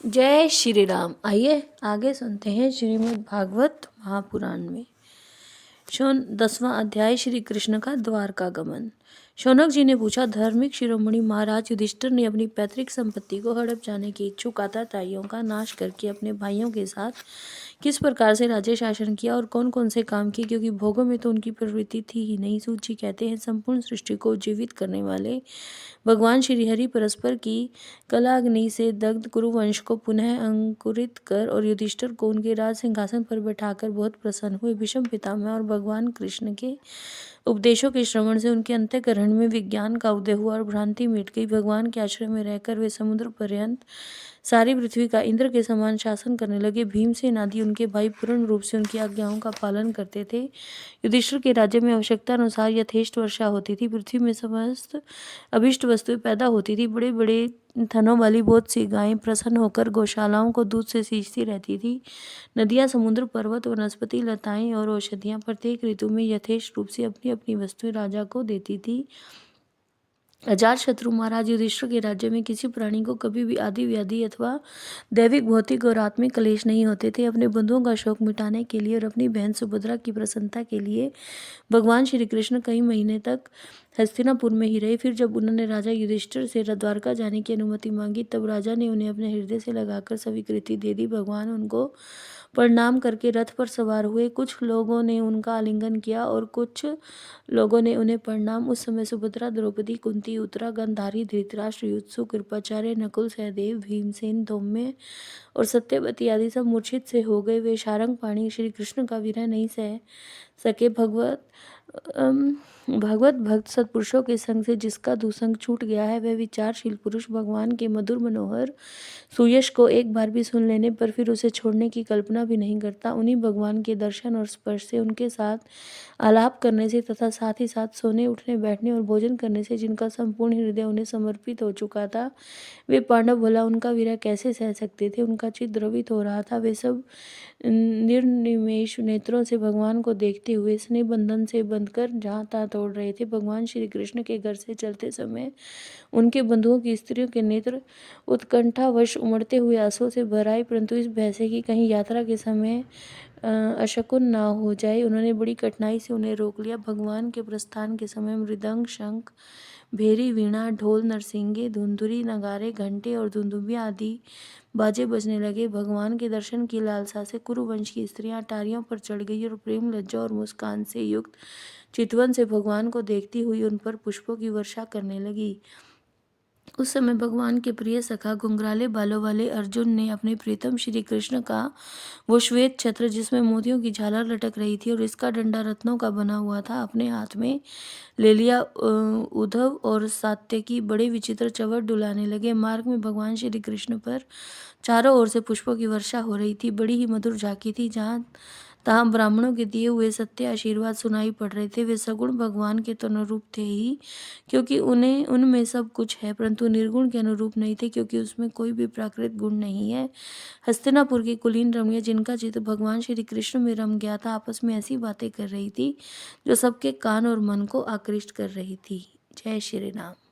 जय श्री राम। आइए आगे सुनते हैं श्रीमद् भागवत महापुराण में 10वां अध्याय श्री कृष्ण का द्वारकागमन। शौनक जी ने पूछा, धार्मिक शिरोमणि महाराज युधिष्ठिर ने अपनी पैतृक संपत्ति को हड़प जाने के इच्छुक आताताइयों का नाश करके अपने भाइयों के साथ किस प्रकार से राज्य शासन किया और कौन कौन से काम किए, क्योंकि भोगों में तो उनकी प्रवृत्ति थी ही नहीं। सूत जी कहते हैं, संपूर्ण सृष्टि को जीवित करने वाले भगवान श्री हरि परस्पर की कलाग्नि से दग्ध कुरुवंश को पुनः अंकुरित कर और युधिष्ठिर को उनके राज सिंहासन पर बैठाकर बहुत प्रसन्न हुए। भीष्म पितामह और भगवान कृष्ण के उपदेशों के श्रवण से उनके अंतःकरण में विज्ञान का उदय हुआ और भ्रांति मिट गई। भगवान के आश्रय में रहकर वे समुद्र पर्यंत सारी पृथ्वी का इंद्र के समान शासन करने लगे। भीमसेन आदि उनके भाई पूर्ण रूप से उनकी आज्ञाओं का पालन करते थे। युधिष्ठिर के राज्य में आवश्यकता अनुसार यथेष्ट वर्षा होती थी। पृथ्वी में समस्त अभिष्ट वस्तुएं पैदा होती थी। बड़े बड़े थनों वाली बहुत सी गायें प्रसन्न होकर गौशालाओं को दूध से सींचती रहती थी। नदियां, समुद्र, पर्वत, वनस्पति, लताएं और औषधियां प्रत्येक ऋतु में यथेष्ट रूप से अपनी अपनी वस्तुएं राजा को देती थी। अजातशत्रु महाराज युधिष्ठिर के राज्य में किसी प्राणी को कभी भी आदि व्याधि अथवा दैविक, भौतिक और आत्मिक क्लेश नहीं होते थे। अपने बंधुओं का शोक मिटाने के लिए और अपनी बहन सुभद्रा की प्रसन्नता के लिए भगवान श्री कृष्ण कई महीने तक हस्तिनापुर में ही रहे। फिर जब उन्होंने राजा युधिष्ठिर से द्वारका जाने की अनुमति मांगी, तब राजा ने उन्हें अपने हृदय से लगाकर स्वीकृति दे दी। भगवान उनको प्रणाम करके रथ पर सवार हुए। कुछ लोगों ने उनका आलिंगन किया और कुछ लोगों ने उन्हें प्रणाम। उस समय सुभद्रा, द्रौपदी, कुंती, उत्तरा, गांधारी, धृतराष्ट्र, युत्सु, कृपाचार्य, नकुल, सहदेव, भीमसेन, धौम्य और सत्यवती आदि सब मूर्छित से हो गए। वे सारंगपाणि श्री कृष्ण का विरह नहीं सह सके। भगवत भक्त सत्पुरुषों के संग से जिसका दुसंग छूट गया है, वह विचारशील पुरुष भगवान के मधुर मनोहर सुयश को एक बार भी सुन लेने पर फिर उसे छोड़ने की कल्पना भी नहीं करता। उन्हीं भगवान के दर्शन और स्पर्श से, उनके साथ आलाप करने से तथा साथ ही साथ सोने, उठने, बैठने और भोजन करने से जिनका संपूर्ण हृदय उन्हें समर्पित हो चुका था, वे पांडव भला उनका विरह कैसे सह सकते थे। उनका चित्त द्रवित हो रहा था। वे सब निर्निमेष नेत्रों से भगवान को देखते हुए स्नेह बंधन से बंधकर जहाँ तहाँ तोड़ रहे थे। भगवान श्री कृष्ण के घर से चलते समय उनके बंधुओं की स्त्रियों के नेत्र उत्कंठावश उमड़ते हुए आंसुओं से भर आए, परंतु इस भय से कि कहीं यात्रा के समय अशकुन ना हो जाए, उन्होंने बड़ी कठिनाई से उन्हें रोक लिया। भगवान के प्रस्थान के समय मृदंग, शंख, भेरी, वीणा, ढोल, नरसिंगे, धुंधुरी, नगारे, घंटे और धुंदुभियां आदि बाजे बजने लगे। भगवान के दर्शन की लालसा से कुरुवंश की स्त्रियां अटारियों पर चढ़ गई और प्रेम, लज्जा और मुस्कान से युक्त चितवन से भगवान को देखती हुई उन पर पुष्पों की वर्षा करने लगी। उस समय भगवान के प्रिय सखा घुंघराले बालों वाले अर्जुन ने अपने प्रीतम श्री कृष्ण का वो श्वेत छत्र, जिसमें मोतियों की झालर लटक रही थी और इसका डंडा रत्नों का बना हुआ था, अपने हाथ में ले लिया। उद्धव और सात्यकी बड़े विचित्र चवर डुलाने लगे। मार्ग में भगवान श्री कृष्ण पर चारों ओर से पुष्पों की वर्षा हो रही थी। बड़ी ही मधुर झांकी थी। जहाँ तहाँ ब्राह्मणों के दिए हुए सत्य आशीर्वाद सुनाई पड़ रहे थे। वे सगुण भगवान के तो अनुरूप थे ही, क्योंकि उन्हें उनमें सब कुछ है, परंतु निर्गुण के अनुरूप नहीं थे, क्योंकि उसमें कोई भी प्राकृत गुण नहीं है। हस्तिनापुर की कुलीन रमणियां, जिनका चित्त भगवान श्री कृष्ण में रम गया था, आपस में ऐसी बातें कर रही थी जो सबके कान और मन को आकृष्ट कर रही थी। जय श्री राम।